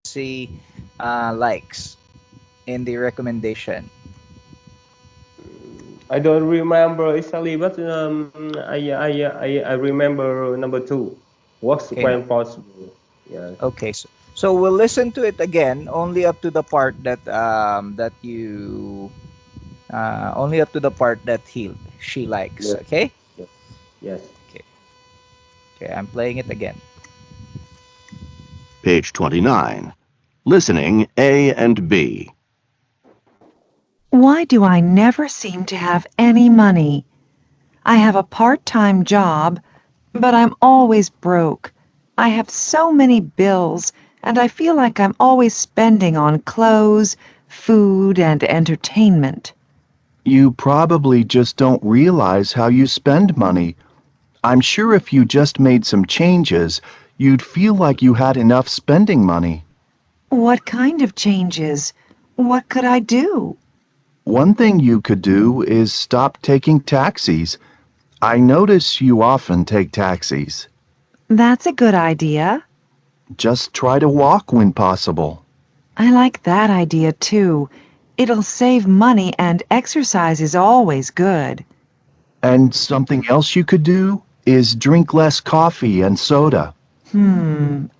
see likes in the recommendation? I don't remember exactly, but I remember number two. Works Okay, no. when possible. Yeah. Okay, so we'll listen to it again, only up to the part that only up to the part that she likes. Yes. Okay. Yes. Yes. Okay. Okay. I'm playing it again. Page 29. Listening A and B. Why do I never seem to have any money? I have a part-time job, but I'm always broke. I have so many bills, and I feel like I'm always spending on clothes, food, and entertainment. You probably just don't realize how you spend money. I'm sure if you just made some changes, you'd feel like you had enough spending money. What kind of changes? What could I do? One thing you could do is stop taking taxis. I notice you often take taxis. That's a good idea. Just try to walk when possible. I like that idea too. It'll save money and exercise is always good. And something else you could do is drink less coffee and soda.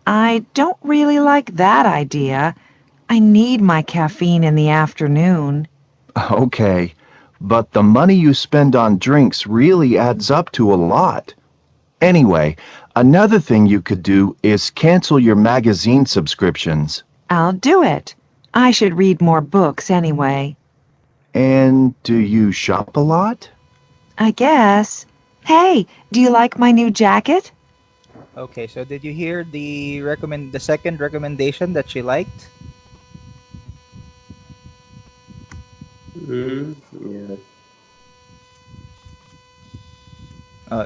I don't really like that idea. I need my caffeine in the afternoon. Okay, but the money you spend on drinks really adds up to a lot. Anyway, another thing you could do is cancel your magazine subscriptions. I'll do it. I should read more books anyway. And do you shop a lot? I guess. Hey, do you like my new jacket? Okay. So did you hear the second recommendation that she liked? Yeah. Uh,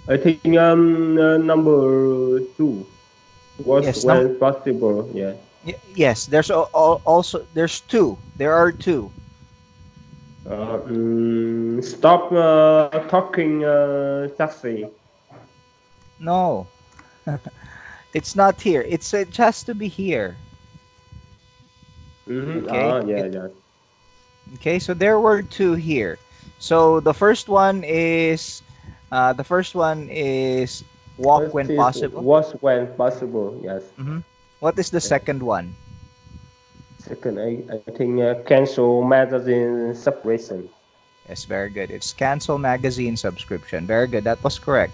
I think number two was yes. Number. when possible. Yeah. Yes. Also there's two. There are two. Stop talking taxi. No, it's not here. It has to be here. Mm-hmm. Okay. Yeah, yeah. Okay, so there were two here. So the first one is walk First when is possible. was when possible. Yes. hmm What is the Yeah. second one? Second, I think cancel magazine subscription. Yes, very good. It's cancel magazine subscription. Very good. That was correct.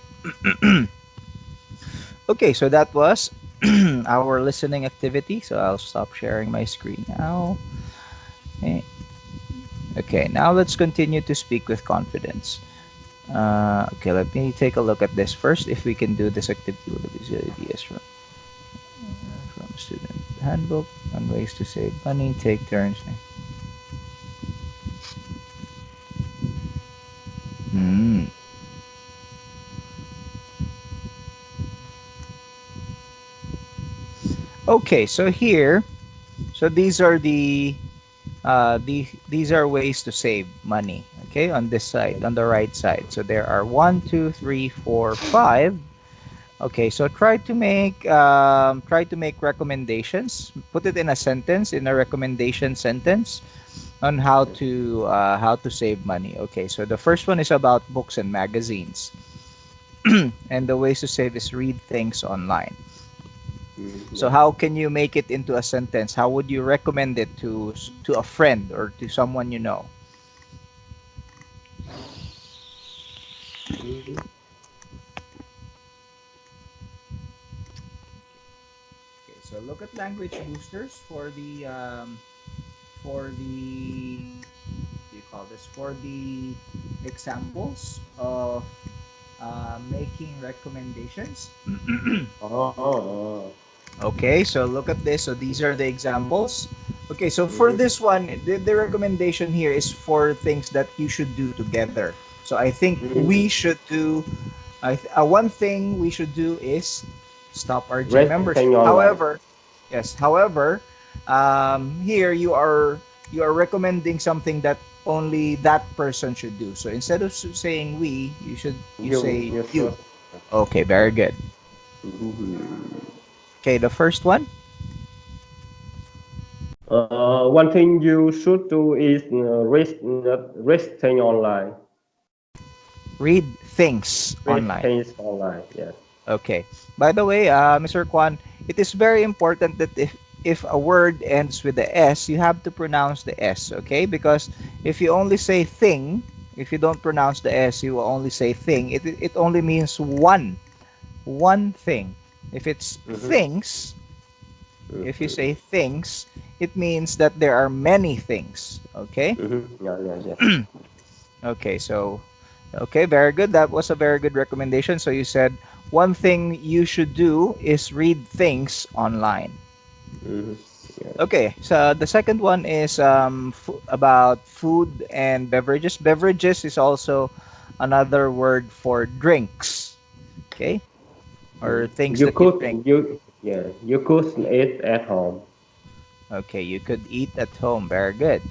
Okay, so that was our listening activity. So I'll stop sharing my screen now. Okay. Okay, now let's continue to speak with confidence. Okay, let me take a look at this first. If we can do this activity with these ideas from student handbook on ways to save money, take turns. Hmm. Okay, so here, so these are ways to save money. Okay, on this side, on the right side. So there are one, two, three, four, five. Okay, so try to make recommendations. Put it in a sentence, in a recommendation sentence, on how to save money. Okay, so the first one is about books and magazines, and the ways to save is read things online. So Yeah. how can you make it into a sentence? How would you recommend it to a friend or to someone you know? Mhm. Okay, so look at language boosters for the what do you call this, for the examples of making recommendations. Oh. Okay, so look at this. So these are the examples. Okay, so for Mhm. this one, the recommendation here is for things that you should do together. So I think Mhm. we should do. One thing we should do is stop our gym Rest membership. thing online. However, yes. However, here you are recommending something that only that person should do. So instead of saying we, you say You you. should. Okay, very good. Mhm. Okay, the first one. One thing you should do is read things online. Read things Read online. things online. Yes. Okay. By the way, Mr. Kwan, it is very important that if a word ends with the S, you have to pronounce the S, okay? Because if you only say thing, if you don't pronounce the S, you will only say thing. It only means one thing. If it's Mm-hmm. things, if you Mm-hmm. say things, it means that there are many things, okay? Mm-hmm. Yeah, yeah, yeah. Okay, so okay, very good. That was a very good recommendation. So you said one thing you should do is read things online. Mm-hmm. Yeah. Okay, so the second one is about food and beverages. Beverages is also another word for drinks. Okay, or things You that you could drink. you could eat at home. Okay, you could eat at home. Very good.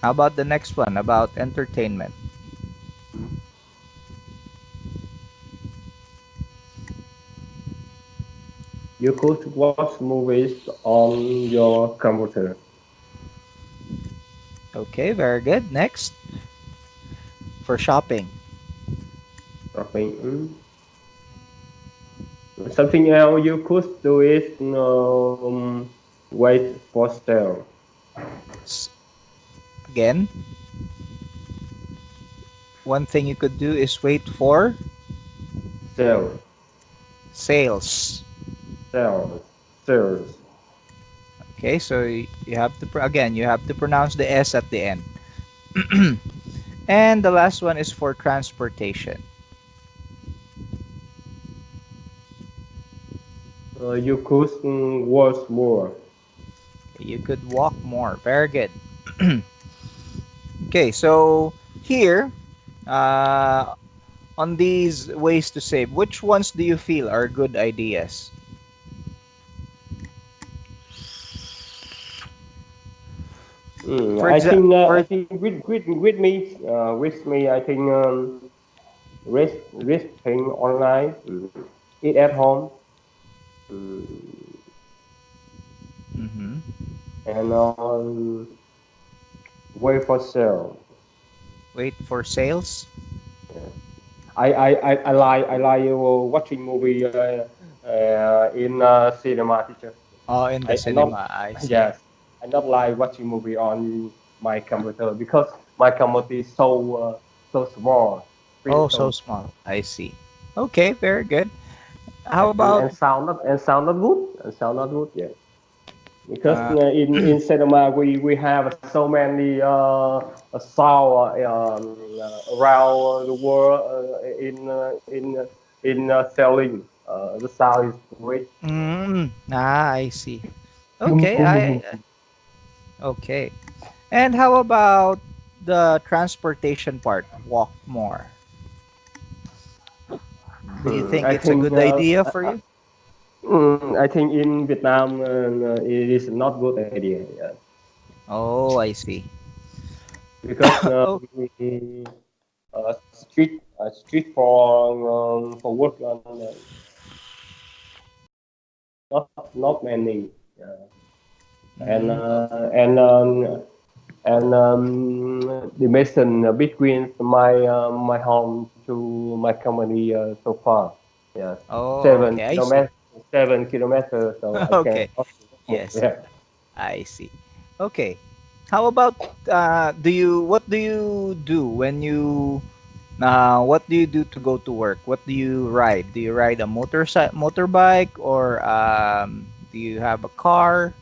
How about the next one about entertainment? You could watch movies on your computer. Okay, very good. Next, for shopping. Shopping. Something else you could do is wait for sale. S- Again, one thing you could do is wait for Sale, sales. sales, sales. Okay, so you have to again you have to pronounce the S at the end. And the last one is for transportation. You could watch more. You could walk more. Very good. Okay, so here, uh, on these ways to save, which ones do you feel are good ideas? For example, I for think with me, I think rest thing online, eat at home, mm, Mhm. and wait for sale. Wait for sales. Yeah. I like watching movie in cinema, teacher. Oh, in the I not cinema, I see. yes, I not like watching movie on my computer because my computer is so small, Oh, really so so small. I see. Okay, very good. How and about sound not good and sound not good. Yeah, because uh, in cinema we have so many sound around the world in selling. The sound is great. I see. Okay, okay. And how about the transportation part? Walk more. Do you think I it's a think good idea for you? I think in Vietnam it is not good idea. Yeah. Oh, I see. Because Oh, street for work not many. And mm, uh, and um, the mission between my home to my company so far. Yeah, oh, seven okay, I see. kilometers. 7 kilometers. So I can. Okay, yes, Yeah. I see. Okay. How about do you what do you do when you what do you do to go to work? What do you ride? Do you ride a motorbike or do you have a car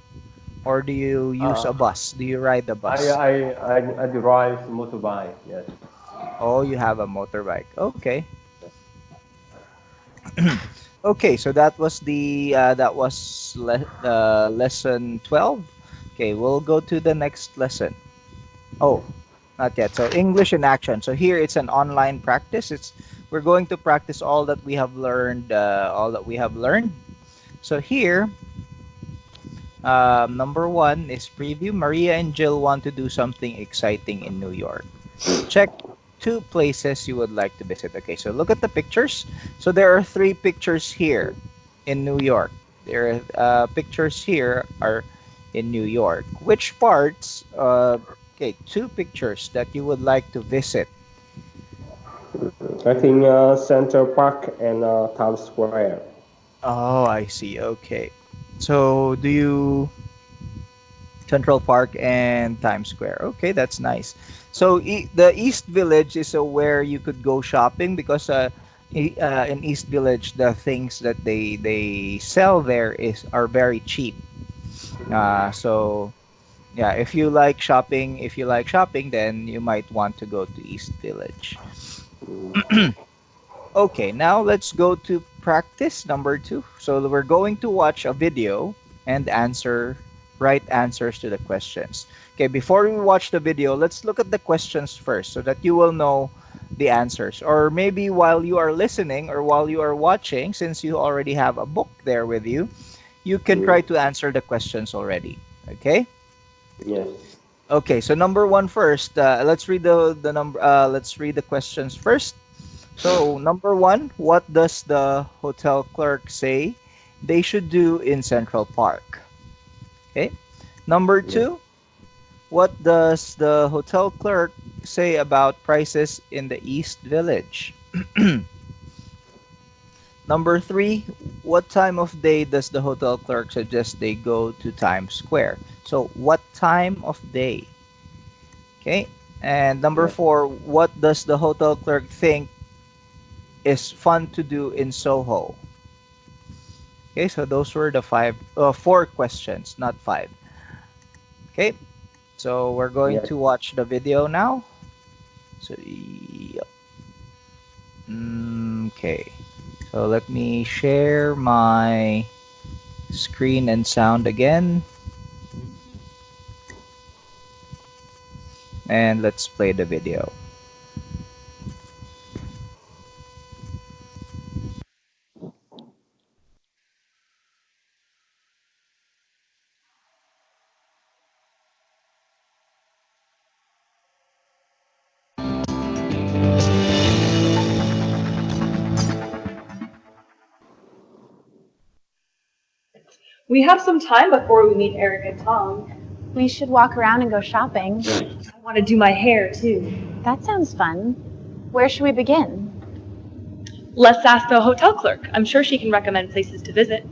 or do you use Uh, a bus? Do you ride the I bus? I I drive motorbike. Yes. Oh, you have a motorbike. Okay. Okay, so that was lesson 12. Okay, we'll go to the next lesson. Oh, not yet. So English in action. So here it's an online practice. It's we're going to practice all that we have learned. So here, number one is preview. Maria and Jill want to do something exciting in New York. Check two places you would like to visit. Okay, so look at the pictures. So there are three pictures here in New York. There are pictures here are in New York. Which parts? Okay, two pictures that you would like to visit. I think Central Park and Times Square. Oh, I see. Okay. So, do you Central Park and Times Square? Okay, that's nice. So, the East Village is where you could go shopping because in East Village, the things that they sell there is are very cheap. So yeah, if you like shopping, then you might want to go to East Village. Mm. Okay, now let's go to practice number two. So we're going to watch a video and answer right answers to the questions. Okay, before we watch the video, let's look at the questions first so that you will know the answers. Or maybe while you are listening or while you are watching, since you already have a book there with you can try to answer the questions already. Okay? Yes. Okay, so number one first. Let's read the number. Let's read the questions first. So number one, what does the hotel clerk say they should do in Central Park? Okay. Number Yes. two, what does the hotel clerk say about prices in the East Village? Number three, what time of day does the hotel clerk suggest they go to Times Square? So what time of day? Okay. And number Yes. four, what does the hotel clerk think is fun to do in Soho? Okay, so those were the four questions, not five. Okay, so we're going Yes. to watch the video now. So, yep. Okay, so let me share my screen and sound again, and let's play the video. We have some time before we meet Eric and Tom. We should walk around and go shopping. I want to do my hair too. That sounds fun. Where should we begin? Let's ask the hotel clerk. I'm sure she can recommend places to visit.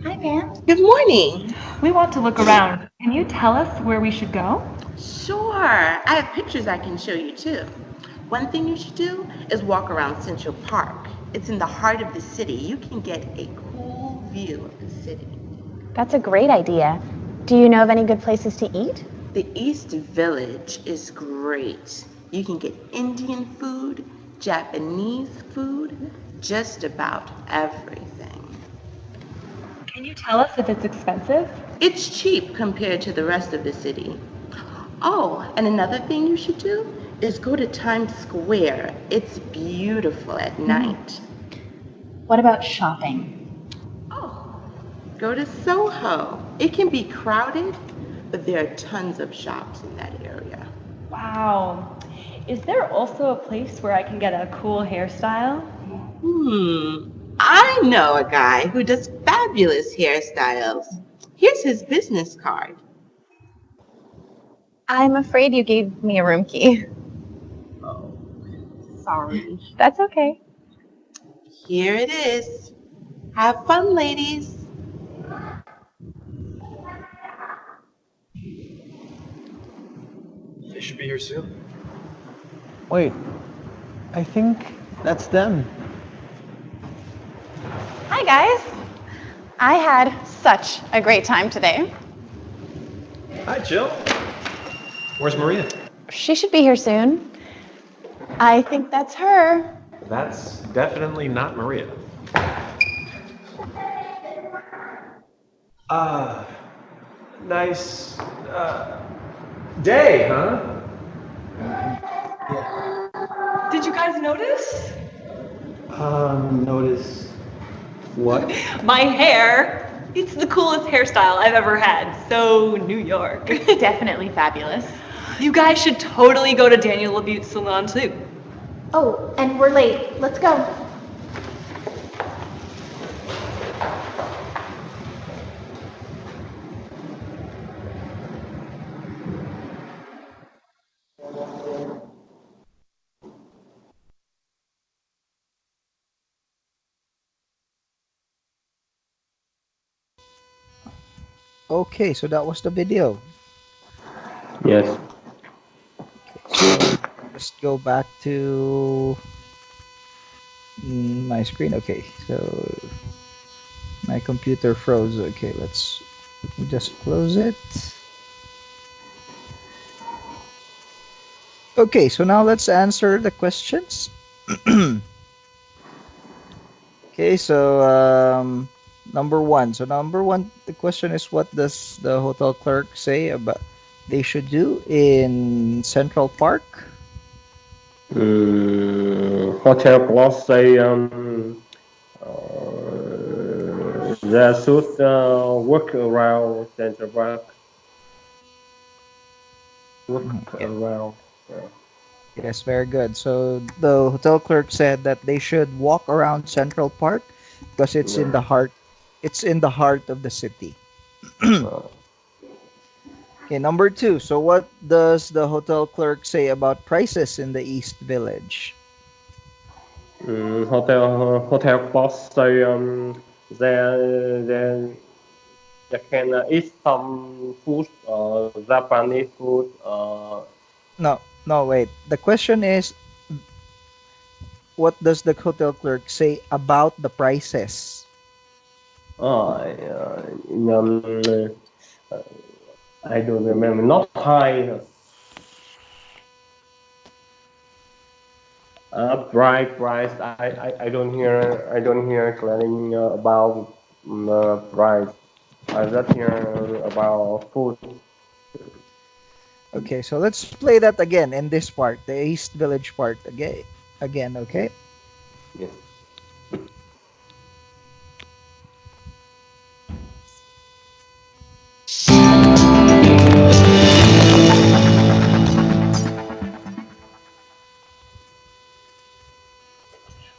Hi, Pam. Good morning. We want to look around. Can you tell us where we should go? Sure, I have pictures I can show you too. One thing you should do is walk around Central Park. It's in the heart of the city. You can get a cool view of the city. That's a great idea. Do you know of any good places to eat? The East Village is great. You can get Indian food, Japanese food, just about everything. Can you tell us if it's expensive? It's cheap compared to the rest of the city. Oh, and another thing you should do is go to Times Square. It's beautiful at night. What about shopping? Oh, go to Soho. It can be crowded, but there are tons of shops in that area. Wow. Is there also a place where I can get a cool hairstyle? I know a guy who does fabulous hairstyles. Here's his business card. I'm afraid you gave me a room key. Oh, sorry. That's okay. Here it is. Have fun, ladies. They should be here soon. Wait, I think that's them. Hi, guys. I had such a great time today. Hi, Jill. Where's Maria? She should be here soon. I think that's her. That's definitely not Maria. Nice day, huh? Did you guys notice? Notice what? My hair. It's the coolest hairstyle I've ever had. So New York. Definitely fabulous. You guys should totally go to Daniel LaButte's salon too. Oh, and we're late. Let's go. Okay, so that was the video. Yes. So just go back to my screen. Okay, so my computer froze. Okay, let me just close it. Okay, so now let's answer the questions. Okay, so number one. So number one, the question is, what does the hotel clerk say about they should do in Central Park? Hotel plus say they should work around Central Park. Work Yeah. around. Yes, very good. So the hotel clerk said that they should walk around Central Park because Yeah. it's in the heart of the city. Uh, Okay, number two. So what does the hotel clerk say about prices in the East Village? hotel plus say they they can eat some food, Japanese food. No, no, wait. The question is, what does the hotel clerk say about the prices? Uh, I don't remember. Not high. Price. I don't hear cleaning about price. I just hear about food. Okay, so let's play that again in this part, the East Village part again. Again, okay? Yes.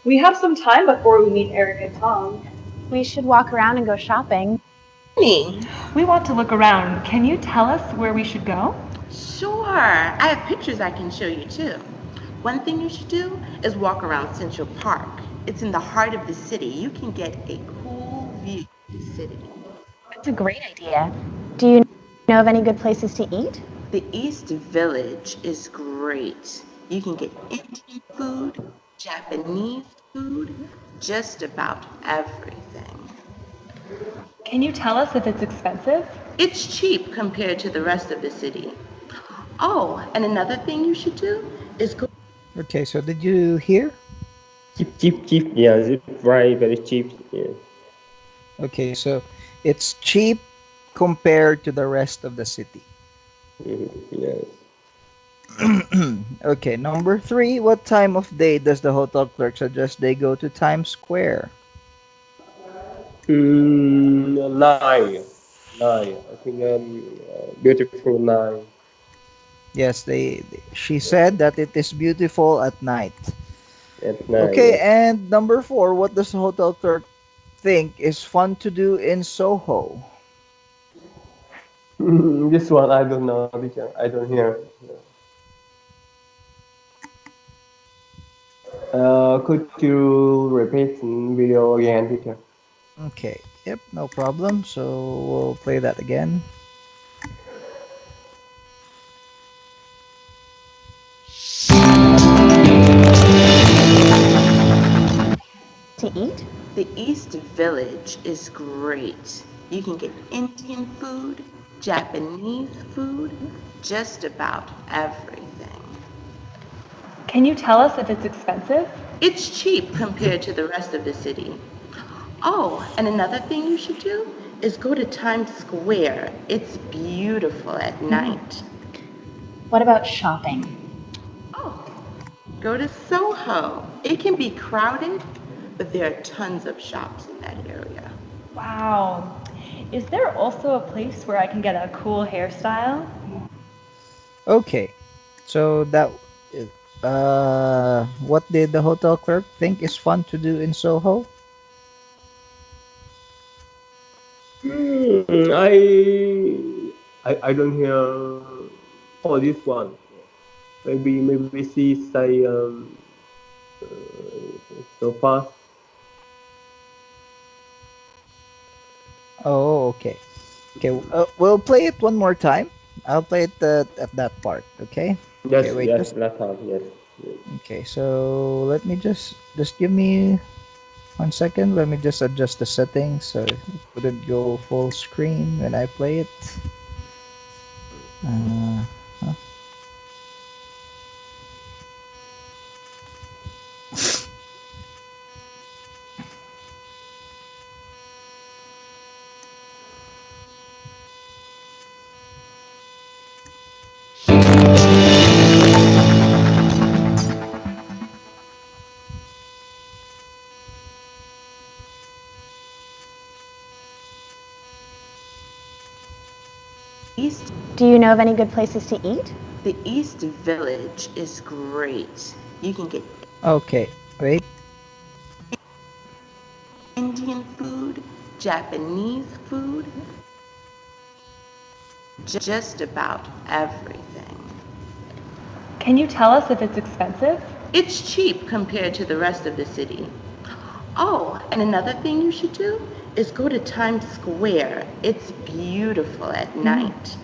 We have some time before we meet Eric and Tom. We should walk around and go shopping. Me? We want to look around. Can you tell us where we should go? Sure. I have pictures I can show you too. One thing you should do is walk around Central Park. It's in the heart of the city. You can get a cool view of the city. That's a great idea. Do you know of any good places to eat? The East Village is great. You can get Indian food, Japanese food, just about everything. Can you tell us if it's expensive? It's cheap compared to the rest of the city. Oh, and another thing you should do is go. Okay, so did you hear? Cheap. Yeah, it's very cheap. Yeah. Okay, so it's cheap compared to the rest of the city. Yes. Okay, number three, what time of day does the hotel clerk suggest they go to Times Square? Nine. I think beautiful nine Yes, she said that it is beautiful at night. at nine. Okay, Yes. and number four, what does the hotel clerk think is fun to do in Soho? This one I don't know, teacher. I don't hear. Could you repeat video again, teacher? Okay, yep, no problem. So we'll play that again. To eat? The East Village is great. You can get Indian food, Japanese food, just about everything. Can you tell us if it's expensive? It's cheap compared to the rest of the city. Oh, and another thing you should do is go to Times Square. It's beautiful at night. What about shopping? Oh, go to Soho. It can be crowded, but there are tons of shops in that area. Wow. Is there also a place where I can get a cool hairstyle? Okay, so what did the hotel clerk think is fun to do in Soho? I don't hear for this one. Maybe she say so fast. Oh, okay. Okay, we'll play it one more time. I'll play it at that part. Okay. Okay. Yes, Wait. yes, Just last time, yes. okay. So let me just give me 1 second. Let me just adjust the settings so it wouldn't go full screen when I play it. Uh, huh? East, Do you know of any good places to eat? the East Village is great. You can get Okay. Wait. Indian food, Japanese food, just about everything. Can you tell us if it's expensive? It's cheap compared to the rest of the city. Oh, and another thing you should do is go to Times Square. It's beautiful at night.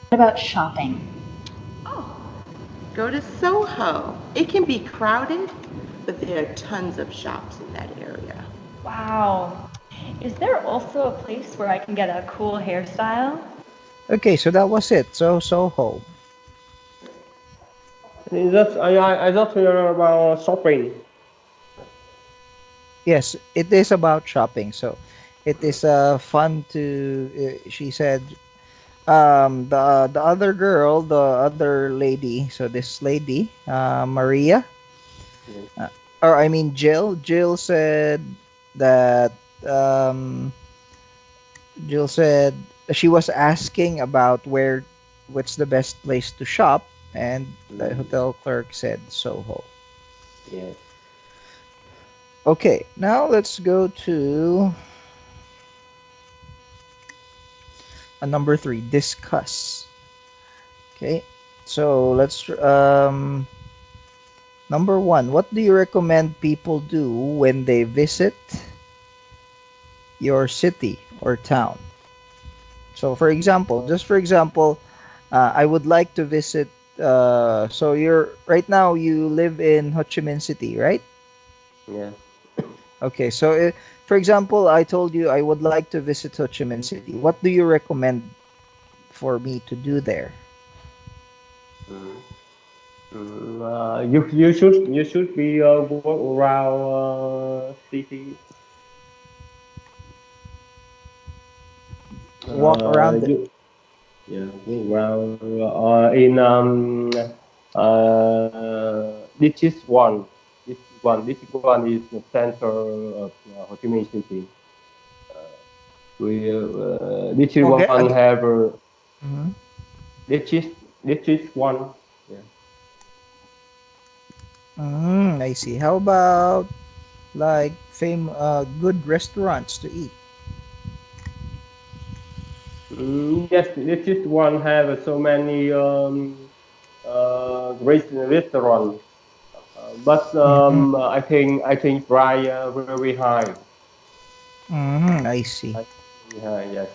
What about shopping? Go to Soho. It can be crowded, but there are tons of shops in that area. Wow. Is there also a place where I can get a cool hairstyle? Okay. So that was it. So Soho. I just hear about shopping. Yes, it is about shopping. So it is fun to. She said the other girl, the other lady. So this lady, Maria. Uh, or I mean Jill said that um Jill said she was asking about what's the best place to shop, and the hotel clerk said Soho. Yes. Okay, now let's go to number 3, discuss. Okay, so let's number 1, what do you recommend people do when they visit your city or town? So for example, just for example, I would like to visit. So you're right now you live in Ho Chi Minh City, right? Yeah. Okay. So for example, I told you I would like to visit Ho Chi Minh City. What do you recommend for me to do there? You should be walk around city. Walk around it. You Yeah, walk around in this is one. This one is the center of Ho Chi Minh City. This is Okay. one have Mhm. this is this is one. Yeah. I see. How about like good restaurants to eat? Yes, this is one have so many great restaurant, but Mm-hmm. I think price very high. I see. Yes.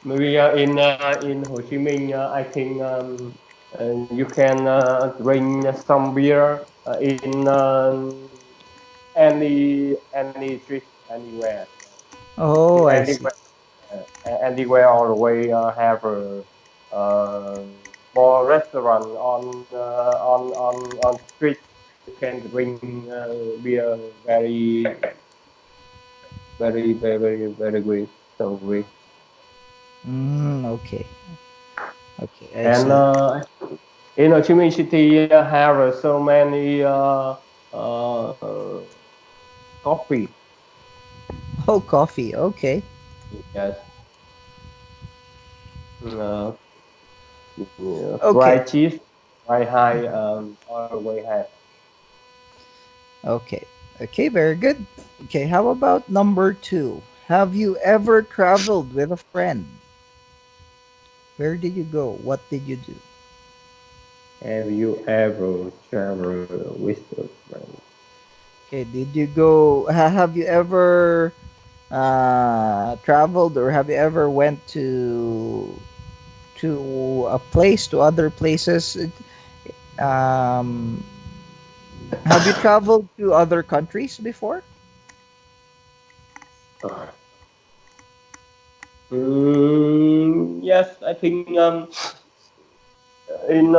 Maybe in Ho Chi Minh, I think you can drink some beer in any street anywhere. Oh, I see. Anywhere, anywhere all the way have a uh, small restaurant on street. You can drink beer very great, so great. Okay. Okay, I And see. in Ho Chi Minh City have so many uh, coffee. Oh, coffee. Okay. Yes. Uh, yeah, Okay. fried cheese, fried high, all the way high. Okay. Okay, very good. Okay, how about number 2? Have you ever traveled with a friend? Where did you go? What did you do? Have you ever traveled with a friend? Okay, did you go? Have you ever traveled, or have you ever went to a place, to other places? Um, have you traveled to other countries before? Yes, I think in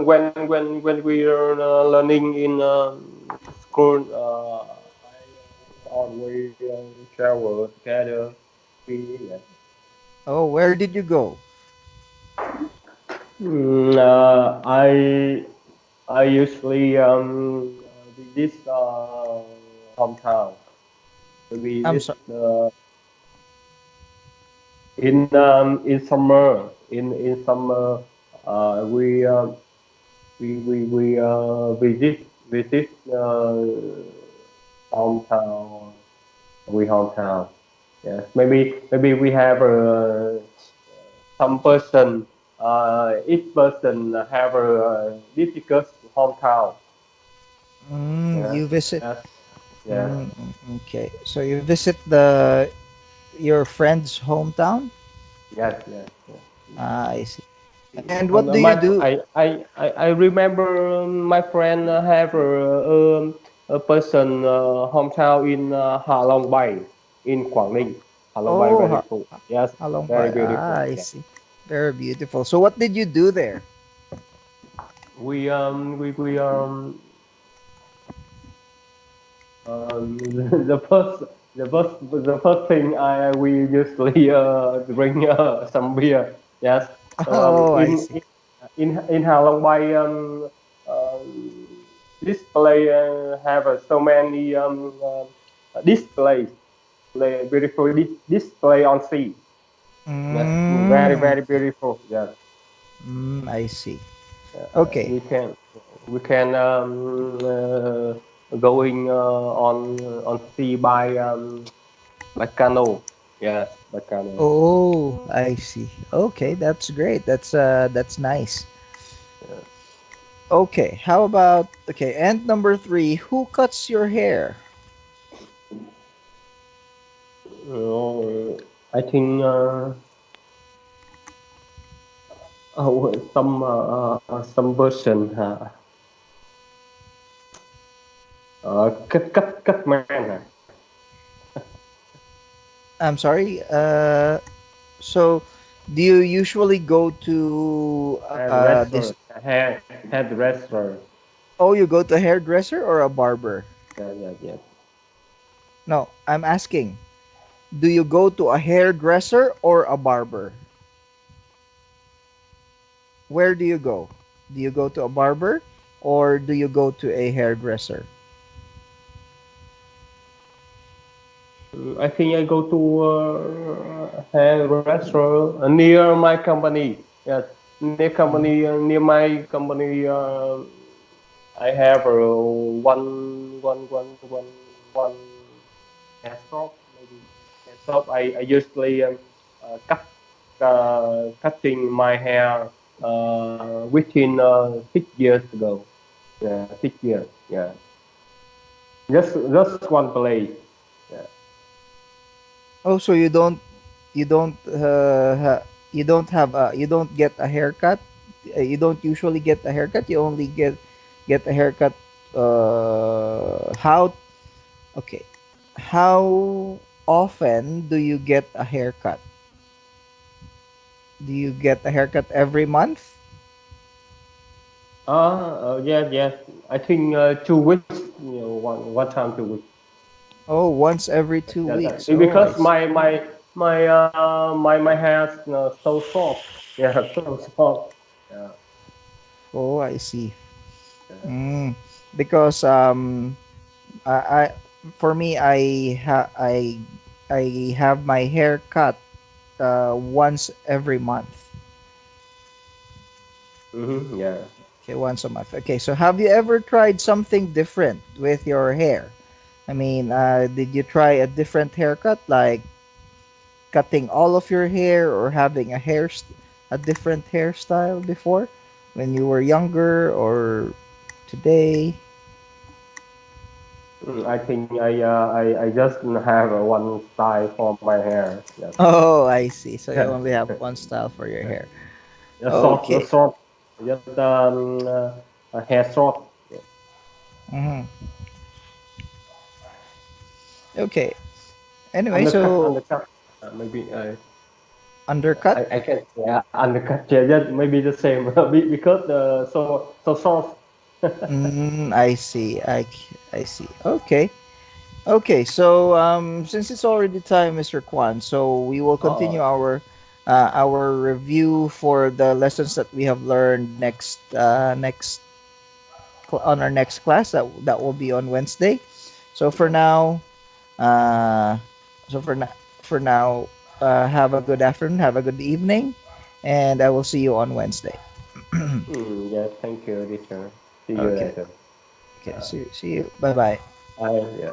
when we are learning in school, I always travel together. Yeah. Where did you go? I usually visit hometown. We I'm visit sorry. in summer. In summer, we visit hometown. We hometown. Yes, maybe we have some person. Each person have a difficult hometown. Yeah. You visit. Yes. Yeah. Mm, okay, so you visit the your friend's hometown. Yes. Yes. Yes. I see. And what do you do? I remember my friend have a person hometown in Ha Long Bay in Quảng Ninh. Ha Long Bay Oh, very cool. Yes, Halong very Bay. beautiful. I Yeah. see. Very beautiful. So what did you do there? Um, the first the first thing I we usually drink some beer. Yes. Oh, I In see. in Ha Long Bay display have so many displays, beautiful display on sea. Yes, Mm, very beautiful. Yes, I see. Okay. we can going on sea by cano. Yes, by cano. Oh, I see. Okay, that's great. That's nice. Okay, how about okay, and number three, who cuts your hair? I think some person cut man. I'm sorry. So do you usually go to this? Hairdresser, hairdresser. Oh, you go to a hairdresser or a barber? Yeah. No, I'm asking. Do you go to a hairdresser or a barber? Where do you go? Do you go to a barber or do you go to a hairdresser? I think I go to hairdresser near my company. Yes, near my company. I have one hair shop, maybe hair shop. I usually cutting my hair within 6 years ago. Yeah, 6 years. Yeah, just one place. Yeah. Oh, so you don't have you don't get a haircut. You don't usually get a haircut. You only get a haircut. How okay? How often do you get a haircut? Do you get a haircut every month? Yes. I think 2 weeks. One time 2 weeks. Oh, once every two Yeah. weeks. Oh, I Because see. my hair is so soft. Yeah, so soft. Yeah. Oh, I see. Yeah. Mm, because I for me I have my hair cut once every month. Yeah. Okay, once a month. Okay, so have you ever tried something different with your hair? I mean, did you try a different haircut, like cutting all of your hair or having a different hairstyle before when you were younger or today? I think I just have one style for my hair. Yes. Oh, I see. So you Yeah. only have one style for your hair. Yeah, Okay. short, just a hair short. Yeah. Hmm. Okay. Anyway, Undercut, so undercut. Maybe undercut. I can, yeah, undercut. Yeah, just maybe the same because so short. I see. I see. Okay. Okay. So since it's already time, Mr. Kwan, so we will continue Oh, our review for the lessons that we have learned on our next class that will be on Wednesday. So for now, uh, so for now, have a good afternoon, have a good evening, and I will see you on Wednesday. yes. Thank you, teacher. See you Okay. later. Okay. See you. Bye bye. Bye. Yeah.